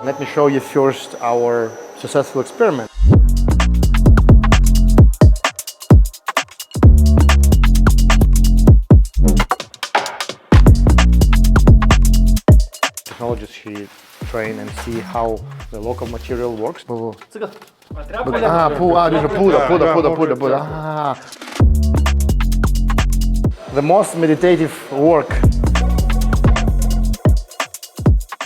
Let me show you first our successful experiment. Technologist, he train and see how the local material works. The most meditative work.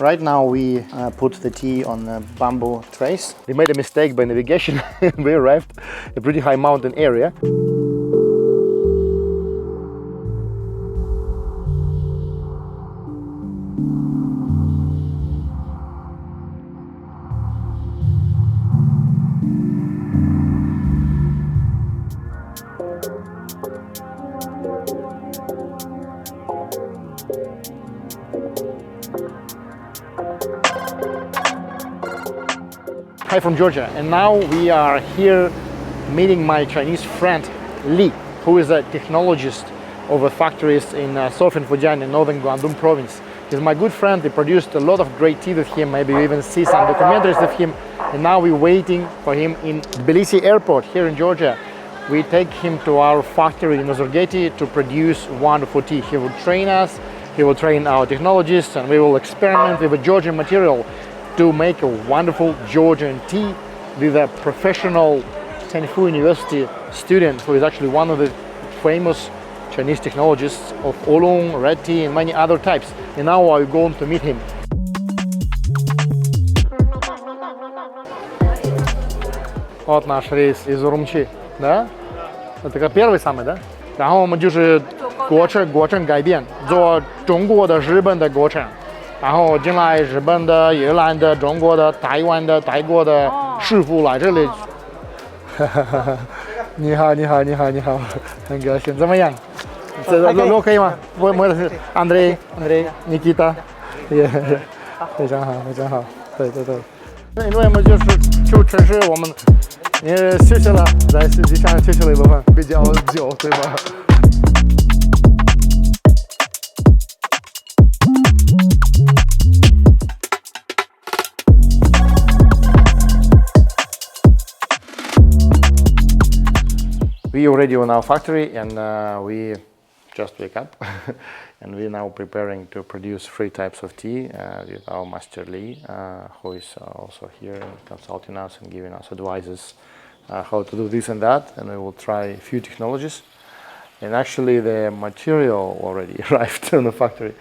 Right now we put the tea on the bamboo trays. We made a mistake by navigation. We arrived at a pretty high mountain area. Hi from Georgia, and now we are here meeting my Chinese friend Li, who is a technologist of a factories in southern Fujian in northern Guangdong province. He's my good friend. We produced a lot of great tea with him. Maybe you even see some documentaries with him. And now we're waiting for him in Tbilisi airport here in Georgia. We take him to our factory in Sergey to produce wonderful tea. He will train us, he will train our technologists, and we will experiment with a Georgian material to make a wonderful Georgian tea with a professional Stanford University student who is actually one of the famous Chinese technologists of oolong, red tea, and many other types. And now I'm going to meet him. Вот наш рейс из Урумчи, да? Это как первый самый, да? 然后我们就是国城改变，做中国的、日本的国城。 然后进来日本的、越南的、中国的、台湾的、泰国的师傅来这里。你好，你好，你好，你好，很高兴。怎么样？这路可以吗？我是Andrei Nikita， 也非常好，非常好。对对对。因为我们就是去城市，我们也休息了，在飞机上休息了一部分，比较久，对吧？ We already on our factory, and we just wake up and we're now preparing to produce 3 types of tea with our master Li, who is also here consulting us and giving us advices how to do this and that. And we will try a few technologies, and actually the material already arrived in the factory.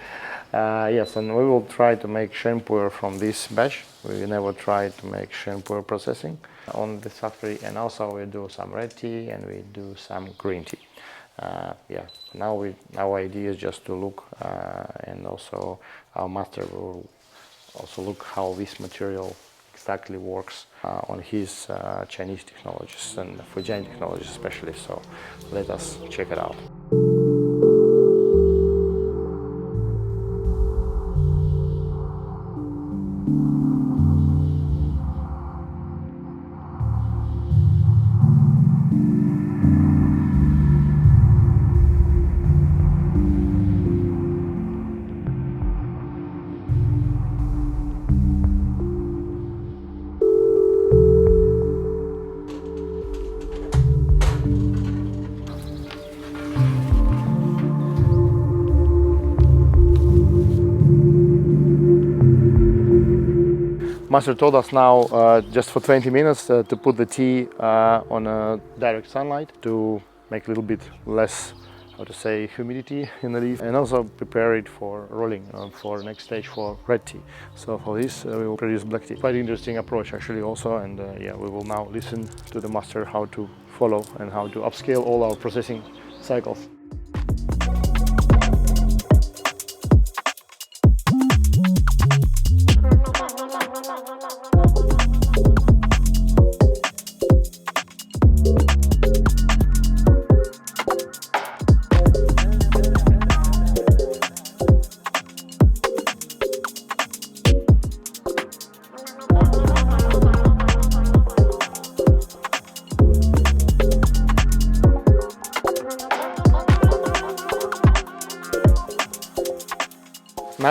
Yes, and we will try to make Sheng puer from this batch. We never tried to make Sheng puer processing on this factory, and also we do some red tea and we do some green tea. Yeah, now our idea is just to look, and also our master will also look how this material exactly works on his Chinese technologies and Fujian technologies especially. So let us check it out. Master told us now just for 20 minutes to put the tea on a direct sunlight to make a little bit less, how to say, humidity in the leaf, and also prepare it for rolling for next stage for red tea. So for this we will produce black tea. Quite interesting approach actually also, and yeah, we will now listen to the master how to follow and how to upscale all our processing cycles.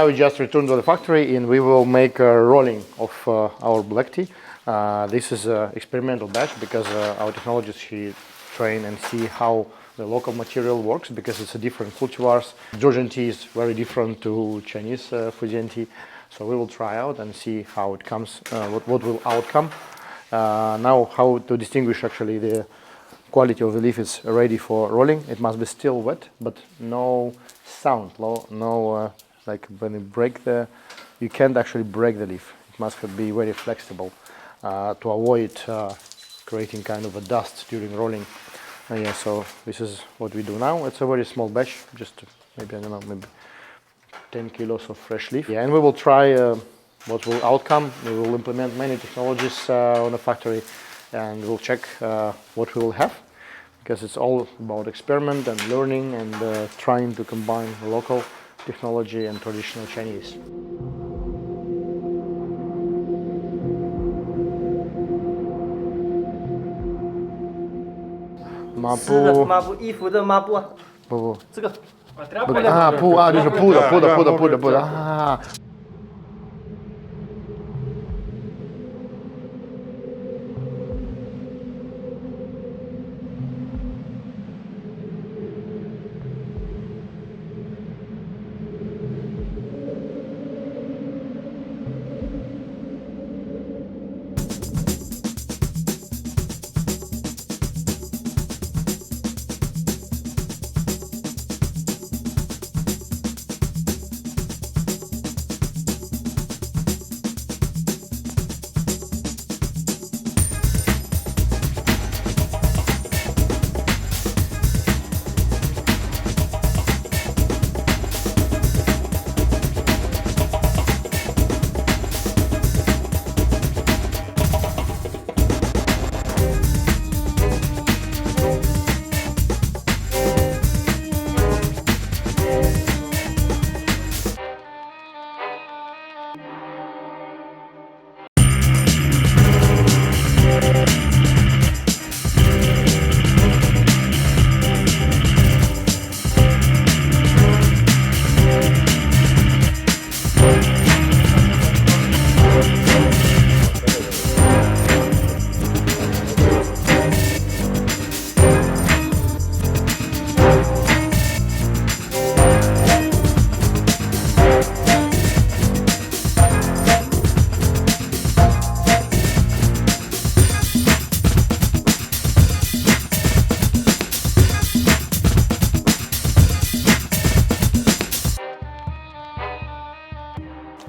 Now we just return to the factory and we will make a rolling of our black tea. This is an experimental batch because our technologist, she train and see how the local material works, because it's a different cultivars. Georgian tea is very different to Chinese Fujian tea. So we will try out and see how it comes, what will outcome. Now how to distinguish actually the quality of the leaf is ready for rolling. It must be still wet, but no sound, no like when you break you can't actually break the leaf. It must be very flexible to avoid creating kind of a dust during rolling. Yeah, so this is what we do now. It's a very small batch, just maybe, I don't know, maybe 10 kilos of fresh leaf. Yeah, and we will try what will outcome. We will implement many technologies on the factory, and we'll check what we will have, because it's all about experiment and learning and trying to combine local technology and traditional Chinese.抹布，抹布，衣服的抹布啊，不，这个啊布啊，就是布的啊。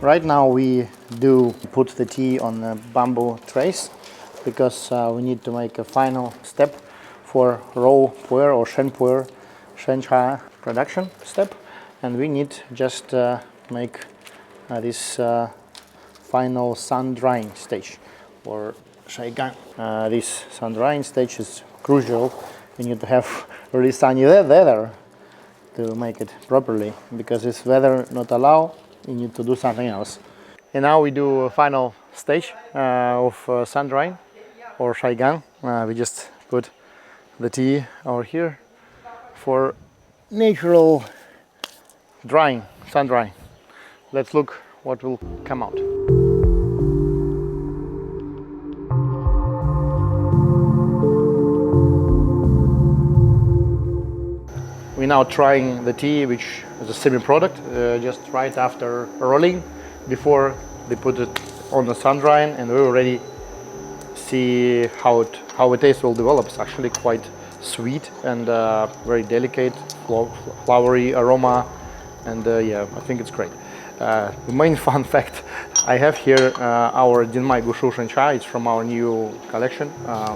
Right now we do put the tea on the bamboo trays, because we need to make a final step for raw puer or Sheng puer, Sheng cha production step, and we need just make this final sun drying stage or shaigang. This sun drying stage is crucial. We need to have really sunny weather to make it properly, because if weather not allow, you need to do something else. And now we do a final stage of sun drying or shaigang. We just put the tea over here for natural drying, sun drying. Let's look what will come out. We're now trying the tea, which is a semi-product, just right after rolling, before they put it on the sun drying, and we already see how the taste will develop. It's actually quite sweet and very delicate, flowery aroma, and yeah, I think it's great. The main fun fact, I have here our Dinmai Gushu Sheng Chai. It's from our new collection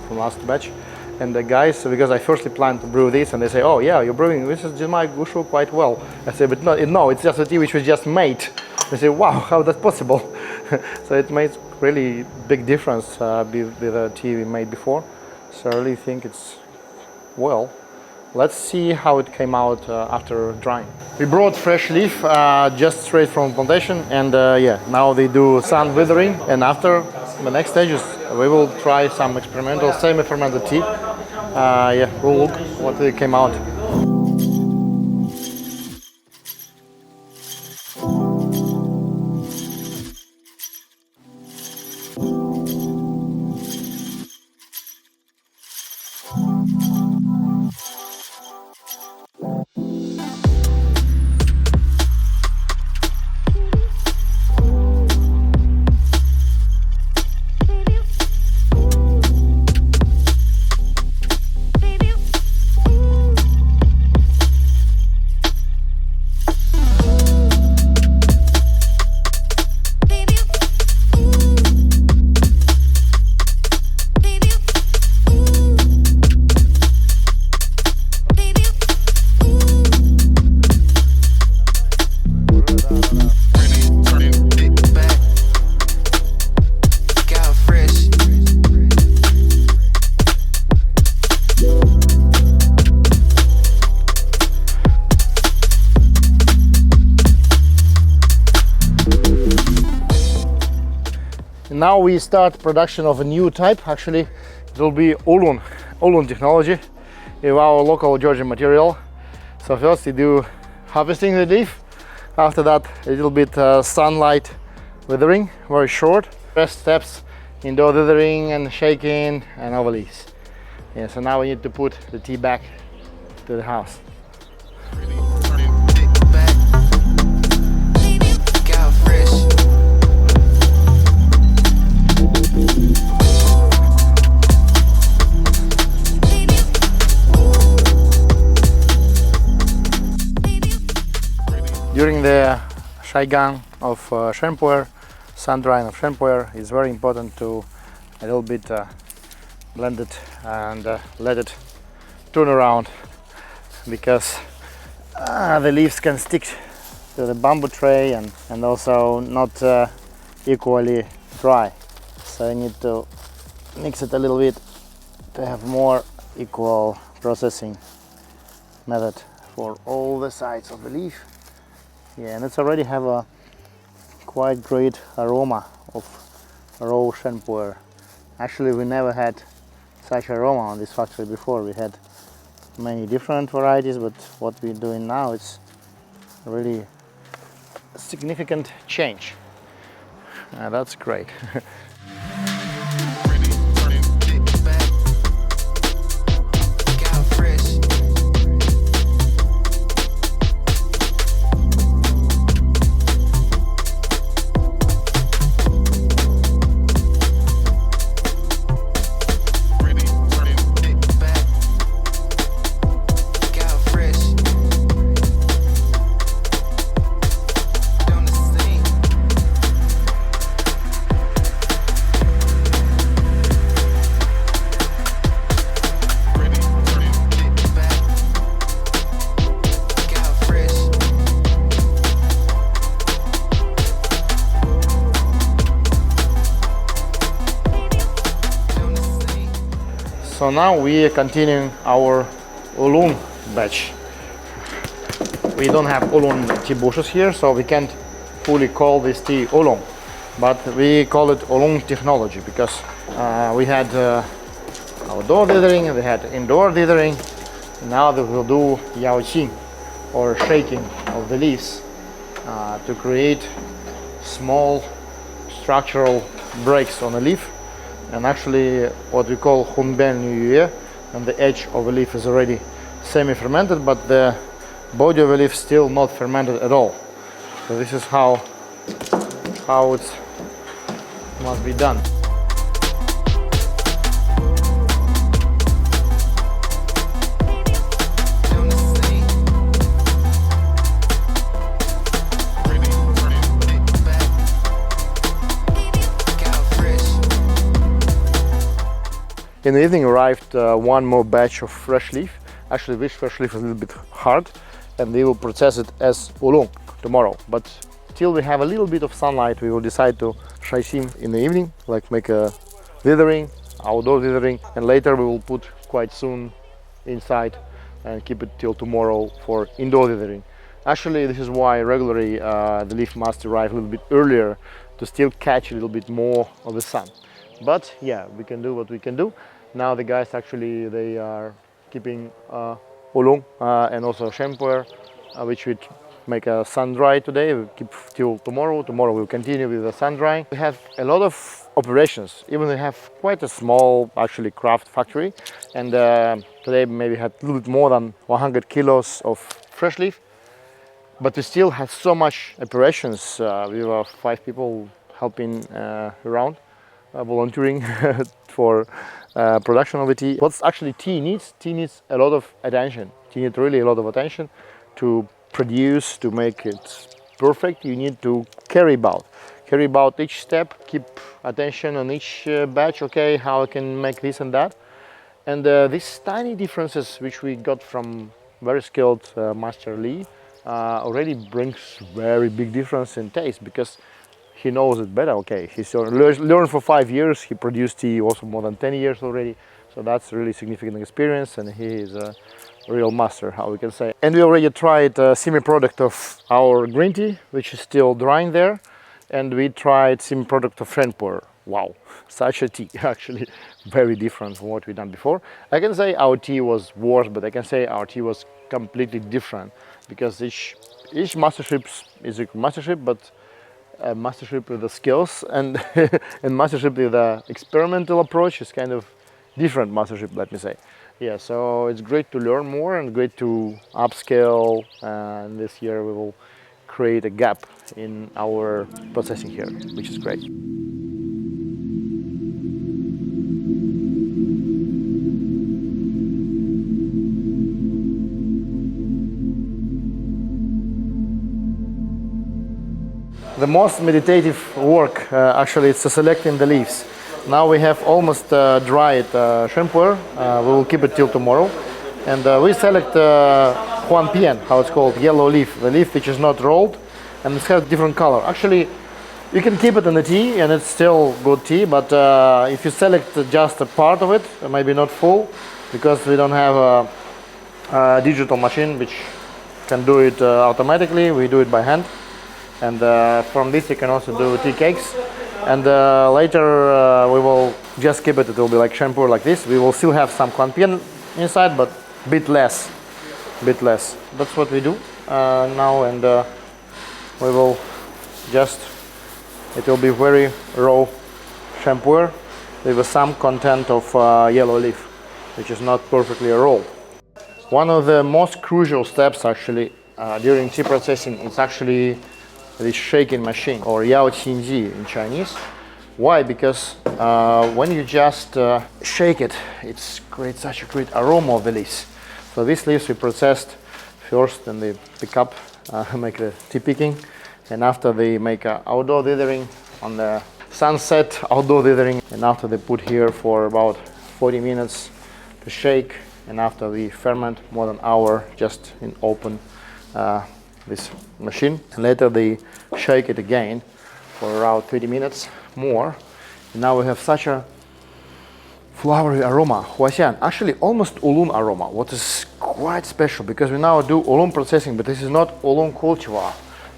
from last batch. And the guys, because I firstly planned to brew this, and they say, "Oh yeah, you're brewing this is Jinmai Gushu quite well." I say, "But no, it's just a tea which was just made." They say, "Wow, how that's possible?" So it makes really big difference with the tea we made before. So I really think it's well. Let's see how it came out after drying. We brought fresh leaf just straight from plantation, and yeah, now they do sun withering, and after the next stages we will try some experimental semi-fermented tea. Yeah, we'll look what it came out. Now we start production of a new type. Actually, it will be oolong technology with our local Georgian material. So first we do harvesting the leaf. After that, a little bit sunlight withering, very short. First steps, indoor withering and shaking and over leaves. Yeah, so now we need to put the tea back to the house. During the Sheng of Sheng puer, sun drying of Sheng puer, it's very important to a little bit blend it and let it turn around, because the leaves can stick to the bamboo tray and also not equally dry. So you need to mix it a little bit to have more equal processing method for all the sides of the leaf. Yeah, and it's already have a quite great aroma of raw Sheng puer. Actually, we never had such aroma on this factory before. We had many different varieties, but what we're doing now, it's really a significant change. That's great. So now we are continuing our oolong batch. We don't have oolong tea bushes here, so we can't fully call this tea oolong, but we call it oolong technology because we had outdoor dithering, we had indoor dithering. Now we will do yaoqing, or shaking of the leaves, to create small structural breaks on the leaf. And actually what we call hunben yue, and the edge of the leaf is already semi-fermented, but the body of the leaf still not fermented at all. So this is how it must be done. In the evening arrived one more batch of fresh leaf. Actually, this fresh leaf is a little bit hard, and we will process it as oolong tomorrow. But till we have a little bit of sunlight, we will decide to shaisim in the evening, like make a dithering, outdoor dithering, and later we will put quite soon inside and keep it till tomorrow for indoor dithering. Actually, this is why regularly the leaf must arrive a little bit earlier to still catch a little bit more of the sun. But yeah, we can do what we can do. Now the guys actually, they are keeping oolong and also Sheng puer, which we make a sun dry today. We keep till tomorrow. Tomorrow we'll continue with the sun drying. We have a lot of operations. Even we have quite a small actually craft factory, and today maybe had a little bit more than 100 kilos of fresh leaf. But we still have so much operations. We were 5 people helping around, volunteering for production of the tea. What's actually tea needs? Tea needs a lot of attention. Tea needs really a lot of attention to produce, to make it perfect. You need to carry about each step, keep attention on each batch. Okay, how I can make this and that. And these tiny differences which we got from very skilled Master Lee already brings very big difference in taste, because he knows it better. Okay, he's learned for 5 years. He produced tea also more than 10 years already. So that's really significant experience, and he is a real master, how we can say. And we already tried a semi-product of our green tea, which is still drying there. And we tried semi-product of Sheng puer. wow, such a tea, actually very different from what we've done before. I can say our tea was worse, but I can say our tea was completely different, because each mastership is a mastership, but a mastership with the skills, and and mastership with the experimental approach is kind of different mastership, let me say. Yeah, so it's great to learn more and great to upscale, and this year we will create a gap in our processing here, which is great. The most meditative work actually is selecting the leaves. Now we have almost dried Sheng puer. We will keep it till tomorrow, and we select Pian, how it's called, yellow leaf, the leaf which is not rolled, and it has different color. Actually, you can keep it in the tea, and it's still good tea. But if you select just a part of it, maybe not full, because we don't have a digital machine which can do it automatically. We do it by hand. And from this you can also do tea cakes, and later we will just keep it. It will be like Sheng puer like this. We will still have some Pian inside, but bit less. That's what we do now, and we will just, it will be very raw Sheng puer with some content of yellow leaf, which is not perfectly rolled. One of the most crucial steps actually during tea processing is actually this shaking machine, or yao qingji in Chinese. Why? Because when you just shake it, it creates such a great aroma of the leaves. So these leaves we processed first, and they pick up, make the tea picking, and after they make outdoor dithering on the sunset, outdoor dithering, and after they put here for about 40 minutes to shake, and after we ferment more than an hour just in open this machine, and later they shake it again for around 30 minutes more, and now we have such a flowery aroma, Huaxian, actually almost oolong aroma, what is quite special, because we now do oolong processing, but this is not oolong cultivar,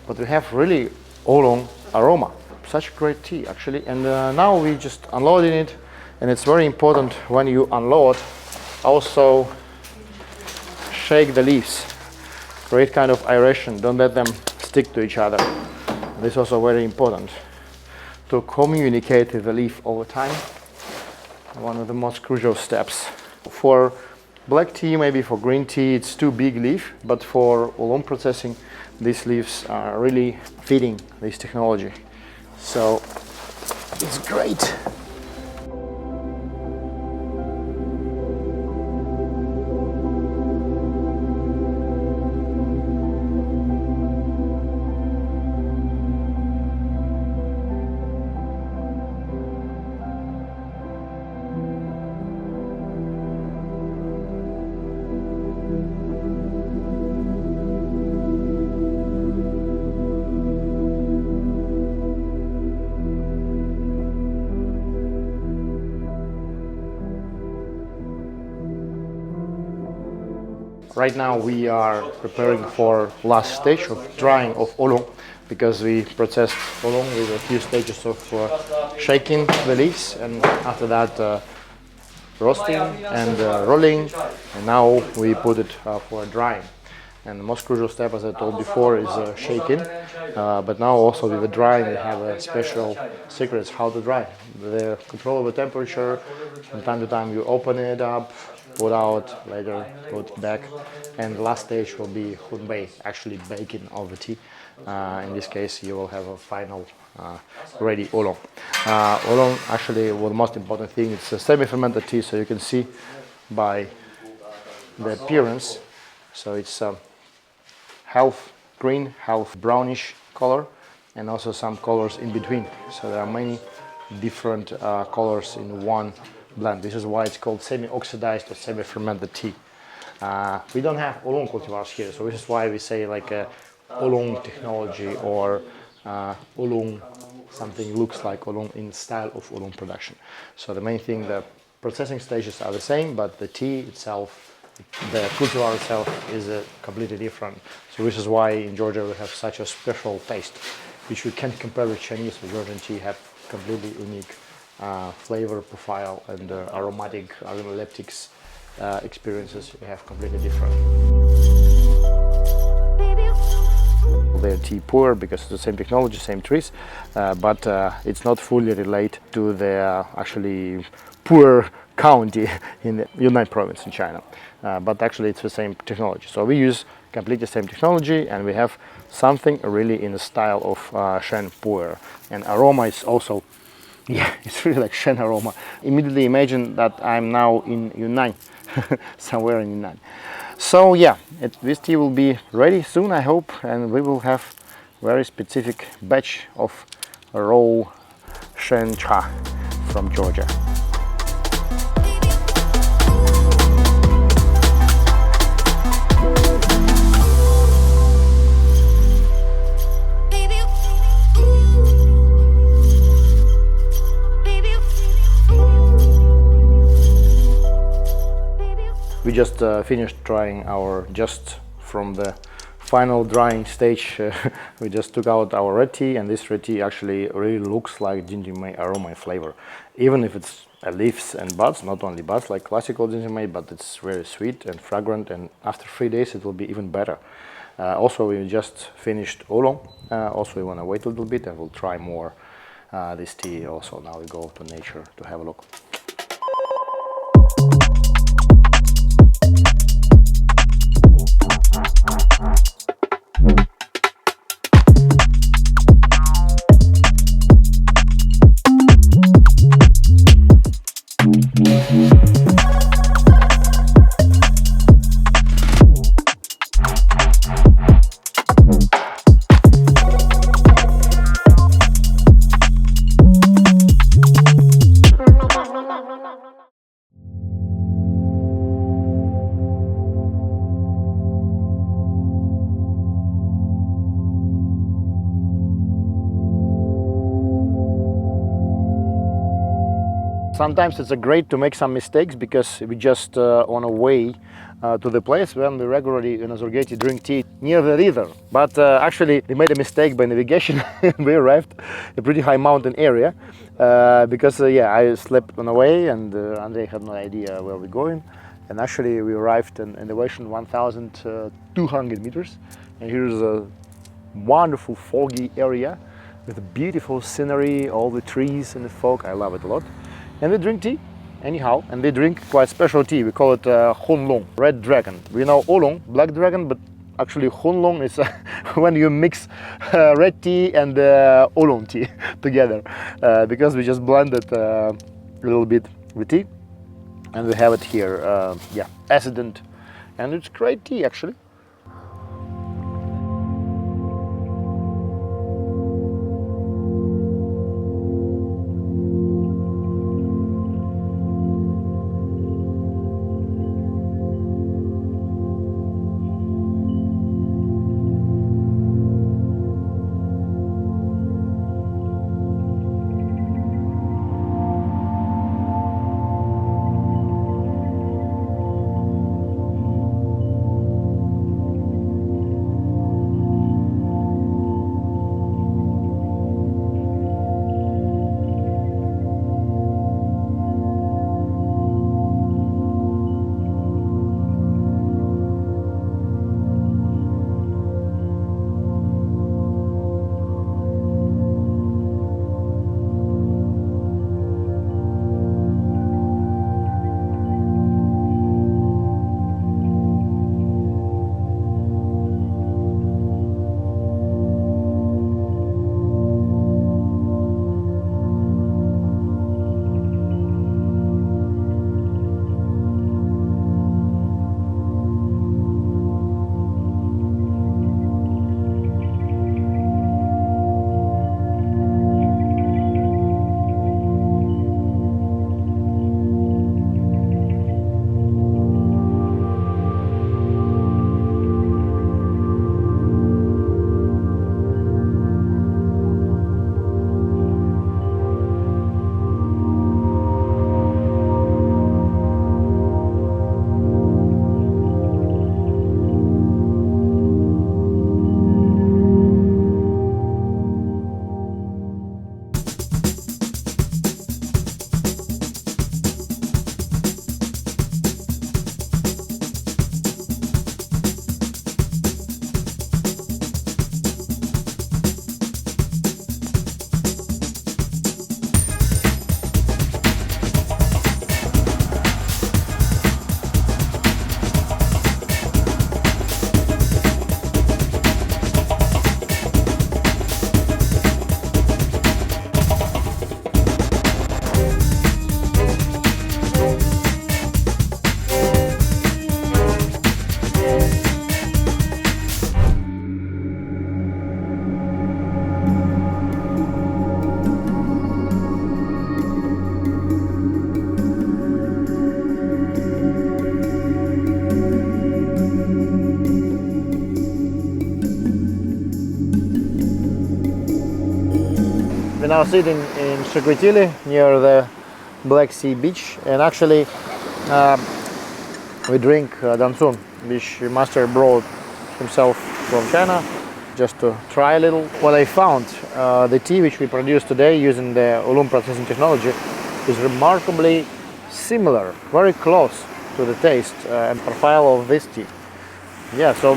but we have really oolong aroma. Such great tea actually, and now we just unloading it, and it's very important when you unload also shake the leaves. Create kind of aeration, don't let them stick to each other. This is also very important to communicate with the leaf over time. One of the most crucial steps. For black tea, maybe for green tea, it's too big leaf, but for oolong processing, these leaves are really fitting this technology. So it's great. Right now we are preparing for last stage of drying of oolong, because we processed oolong with a few stages of shaking the leaves, and after that roasting and rolling, and now we put it for drying. And the most crucial step, as I told before, is shaking. But now also with the drying, we have a special secrets how to dry. The control of the temperature. From time to time, you open it up, put out, later put back, and the last stage will be hunbei, actually baking of the tea. In this case, you will have a final ready oolong. Oolong, actually, well, the most important thing, it's a semi-fermented tea, so you can see by the appearance. So it's half green, half brownish color, and also some colors in between. So there are many different colors in one blend. This is why it's called semi-oxidized or semi-fermented tea. We don't have oolong cultivars here, so this is why we say like a oolong technology, or oolong, something looks like oolong in style of oolong production. So the main thing, the processing stages are the same, but the tea itself, the cultivar itself is completely different. So this is why in Georgia we have such a special taste, which we can't compare with Chinese. With Georgian tea have completely unique flavor profile and aromatic organoleptics experiences we have completely different. They're tea puer because it's the same technology, same trees, but it's not fully related to the actually puer county in the Yunnan province in China. But actually it's the same technology. So we use completely the same technology, and we have something really in the style of Sheng puer. And aroma is also, yeah, it's really like Sheng aroma. Immediately imagine that I'm now in Yunnan, somewhere in Yunnan. So yeah, this tea will be ready soon, I hope, and we will have very specific batch of raw Sheng cha from Georgia. We just finished drying just from the final drying stage. We just took out our red tea, and this red tea actually really looks like gingermate aroma and flavor. Even if it's leaves and buds, not only buds like classical gingermate, but it's very sweet and fragrant, and after 3 days it will be even better. Also, we just finished oolong. Also, we want to wait a little bit and we'll try more this tea also. Now we go to nature to have a look. Sometimes it's great to make some mistakes because we just on a way to the place when we regularly in Sergey drink tea near the river. But actually we made a mistake by navigation. We arrived a pretty high mountain area because yeah, I slept on the way, and Andrei had no idea where we're going. And actually we arrived in elevation 1,200 meters, and here's a wonderful foggy area with beautiful scenery, all the trees and the fog. I love it a lot. And we drink tea anyhow, and we drink quite special tea. We call it oolong, red dragon. We know oolong, black dragon, but actually oolong is when you mix red tea and oolong tea together, because we just blended a little bit with tea, and we have it here, yeah, accident, and it's great tea actually. We're now sitting in Sergey near the Black Sea beach, and actually we drink Dancong, which master brought himself from China, just to try a little. What I found, the tea which we produce today using the oolong processing technology is remarkably similar, very close to the taste and profile of this tea. Yeah, so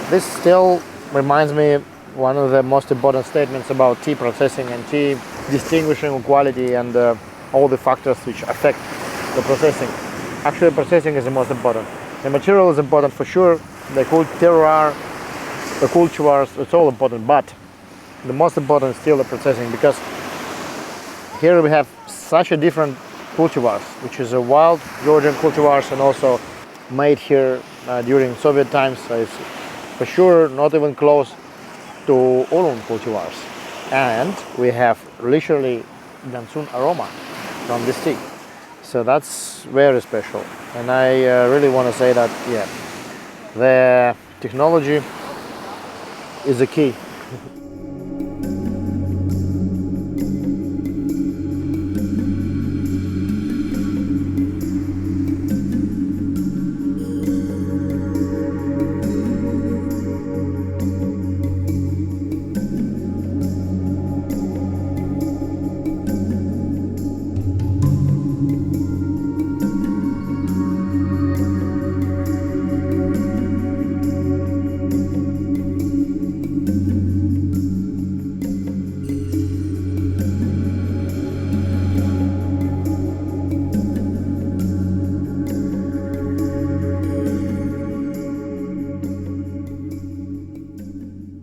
this still reminds me one of the most important statements about tea processing and tea distinguishing quality and all the factors which affect the processing. Actually, processing is the most important. The material is important for sure, the cool terroir, the cultivars, it's all important, but the most important is still the processing, because here we have such a different cultivars, which is a wild Georgian cultivars and also made here during Soviet times, so it's for sure not even close to oolong cultivars. And we have literally Dancong aroma from this tea. So that's very special. And I really want to say that, yeah, the technology is the key.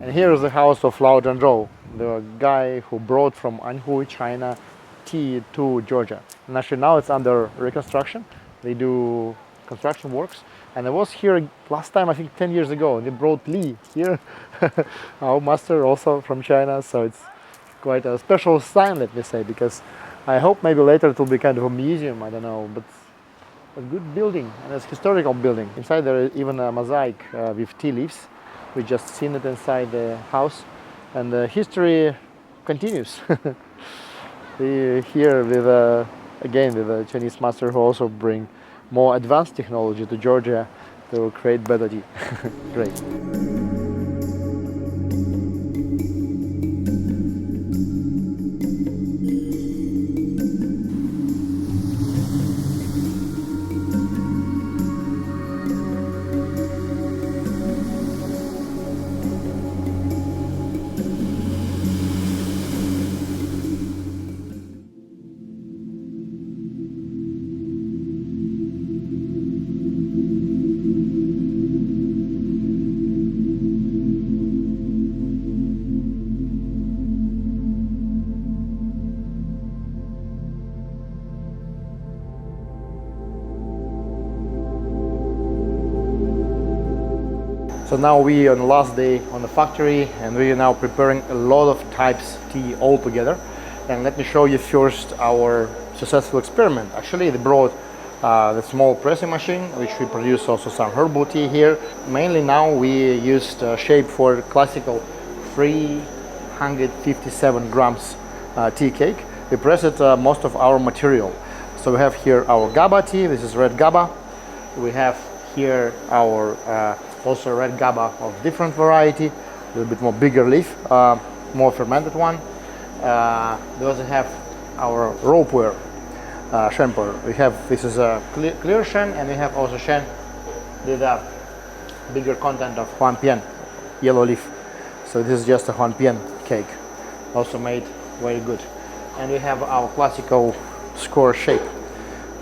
And here is the house of Lao Zhenzhou, the guy who brought from Anhui, China, tea to Georgia. And actually now it's under reconstruction. They do construction works. And I was here last time, I think 10 years ago. They brought Li here, our master also from China. So it's quite a special sign, let me say, because I hope maybe later it will be kind of a museum, I don't know, but a good building, and it's a historical building. Inside there is even a mosaic with tea leaves. We just seen it inside the house, and the history continues. We here with again with a Chinese master who also bring more advanced technology to Georgia to create better tea. Great. So now we on the last day on the factory, and we are now preparing a lot of types tea all together. And let me show you first our successful experiment. Actually, they brought the small pressing machine, which we produce also some herbal tea here. Mainly now we used shape for classical 357 grams tea cake. We pressed most of our material. So we have here our GABA tea. This is red GABA. We have here our also red GABA of different variety, a little bit more bigger leaf, more fermented one. We also have our raw puer, Sheng puer. We have, this is a clear Sheng, and we have also Sheng with a bigger content of huanpian, yellow leaf. So this is just a huanpian cake, also made very good. And we have our classical score shape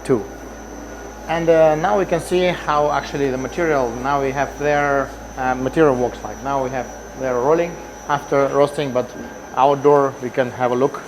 too. And now we can see how actually the material, now we have their material works like. Now we have their rolling after roasting, but outdoor we can have a look.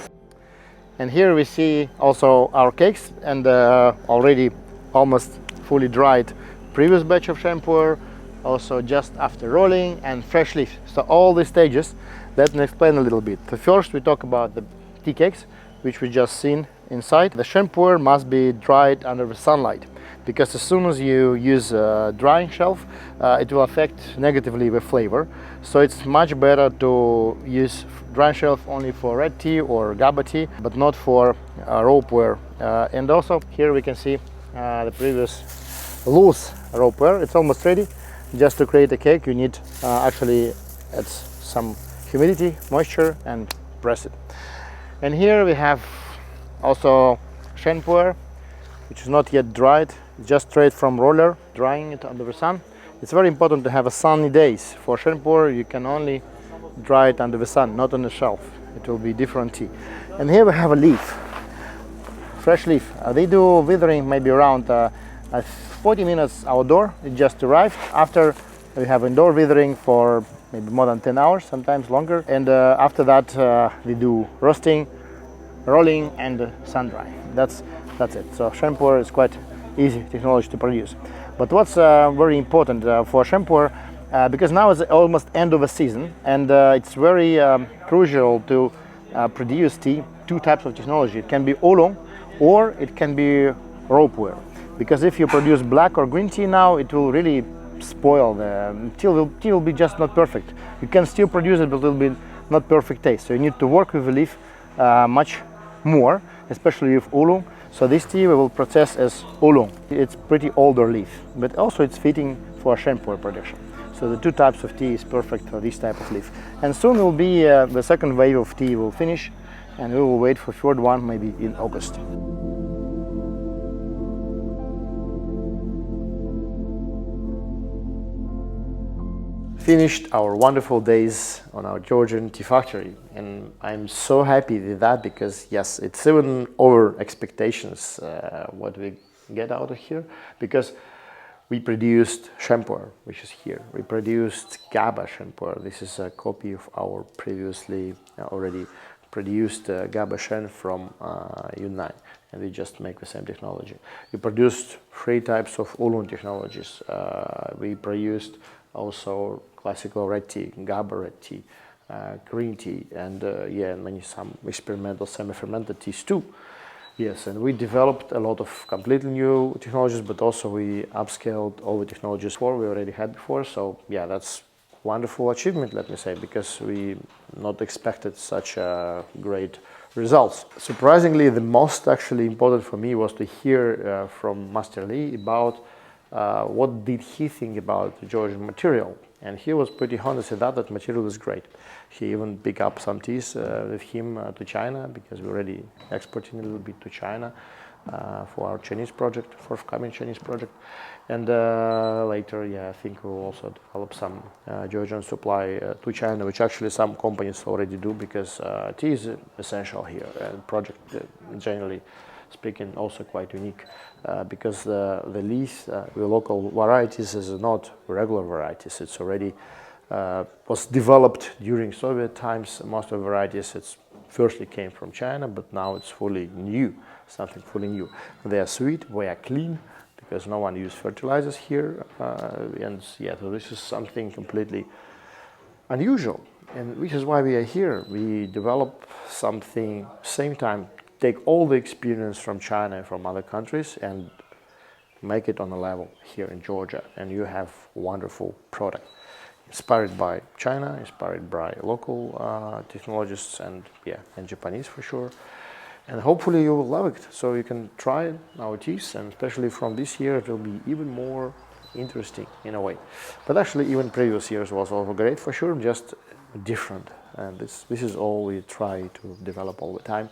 And here we see also our cakes, and already almost fully dried previous batch of Sheng puer, also just after rolling, and fresh leaf. So all these stages, let me explain a little bit. So first we talk about the tea cakes, which we just seen inside. The Sheng puer must be dried under the sunlight, because as soon as you use drying shelf, it will affect negatively the flavor. So it's much better to use dry shelf only for red tea or GABA tea, but not for raw puer. And also here we can see the previous loose raw puer. It's almost ready. Just to create a cake, you need actually add some humidity, moisture, and press it. And here we have also Sheng puer, which is not yet dried, just straight from roller, drying it under the sun. It's very important to have a sunny days. For Sheng puer, you can only dry it under the sun, not on the shelf. It will be different tea. And here we have a leaf, fresh leaf. They do withering maybe around 40 minutes outdoor. It just arrived. After we have indoor withering for maybe more than 10 hours, sometimes longer. And after that, we do roasting, rolling, and sun drying. That's it. So Sheng puer is quite easy technology to produce. But what's very important for Sheng puer, because now it's almost end of the season, and it's very crucial to produce tea. Two types of technology. It can be oolong, or it can be raw puer. Because if you produce black or green tea now, it will really spoil the tea. Will be just not perfect. You can still produce it, but it will be not perfect taste. So you need to work with the leaf much more, especially with oolong. So this tea we will process as oolong. It's pretty older leaf, but also it's fitting for Sheng puer production. So the two types of tea is perfect for this type of leaf. And soon will be the second wave of tea will finish, and we will wait for third one maybe in August. Finished our wonderful days on our Georgian tea factory, and I'm so happy with that, because yes, it's even over expectations what we get out of here, because we produced Sheng puer, which is here. We produced GABA Sheng puer. This is a copy of our previously already produced GABA Sheng from Yunnan, and we just make the same technology. We produced 3 types of oolong technologies. We produced also classical red tea, GABA red tea, green tea, and some experimental semi-fermented teas too. Yes, and we developed a lot of completely new technologies, but also we upscaled all the technologies we already had before. So yeah, that's wonderful achievement, let me say, because we not expected such great results. Surprisingly, the most actually important for me was to hear from Master Lee about what did he think about the Georgian material. And he was pretty honest with that material is great. He even picked up some teas with him to China, because we're already exporting a little bit to China for our Chinese project, forthcoming Chinese project. And later, I think we'll also develop some Georgian supply to China, which actually some companies already do, because tea is essential here. And project, generally speaking, also quite unique, because the leaf, the local varieties, is not regular varieties. It's already was developed during Soviet times. Most of the varieties, it's firstly came from China, but now it's fully new, something fully new. They are sweet, they are clean, because no one uses fertilizers here, and so this is something completely unusual, and which is why we are here. We develop something, same time, take all the experience from China and from other countries and make it on a level here in Georgia, and you have wonderful product. Inspired by China, inspired by local technologists, and Japanese for sure. And hopefully you will love it, so you can try our teas, and especially from this year it will be even more interesting in a way. But actually even previous years was also great for sure, just different. And this is all we try to develop all the time,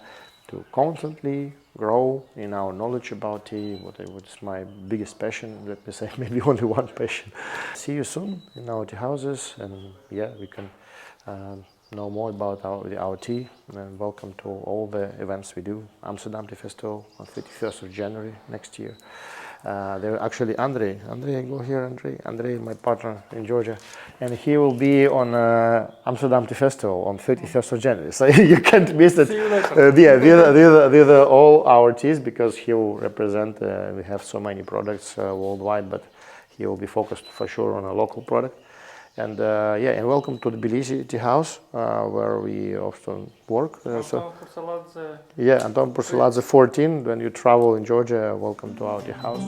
to constantly grow in our knowledge about tea, what is my biggest passion, let me say, maybe only one passion. See you soon in our tea houses, and we can know more about our tea, and welcome to all the events we do. Amsterdam Tea Festival on 31st of January next year. There actually Andrei, go here, Andrei, my partner in Georgia, and he will be on Amsterdam Tea Festival on 31st of January, so you can't miss it. With all our teas, because he will represent, we have so many products worldwide, but he will be focused for sure on a local product. And yeah, and welcome to the Tbilisi tea house, where we often work. Yeah, Anton Pursaladze 14. When you travel in Georgia, welcome to our tea house.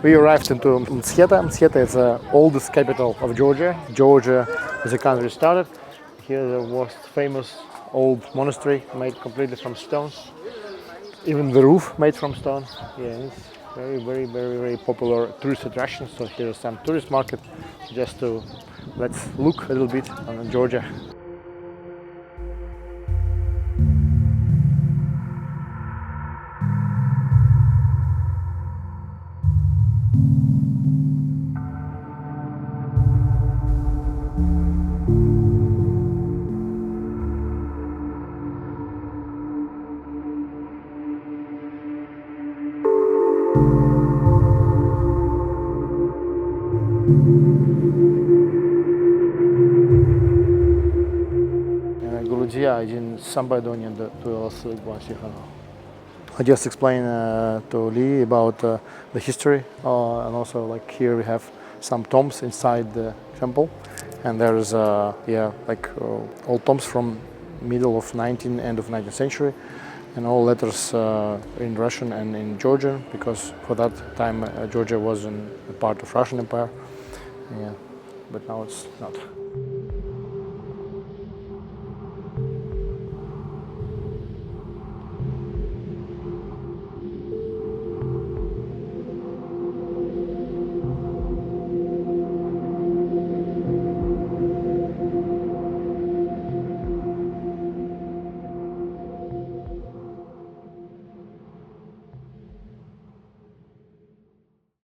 We arrived into Mtsketa. Mtsketa is the oldest capital of Georgia. Georgia, as a country, started. Here the most famous old monastery made completely from stones. Even the roof made from stone. Yeah, it's very popular tourist attraction. So here is some tourist market, just to let's look a little bit on Georgia. I just explained to Lee about the history, and also like here we have some tombs inside the temple, and there's all tombs from middle of 19th, end of 19th century, and all letters in Russian and in Georgian, because for that time Georgia was a part of Russian Empire. Yeah, but now it's not.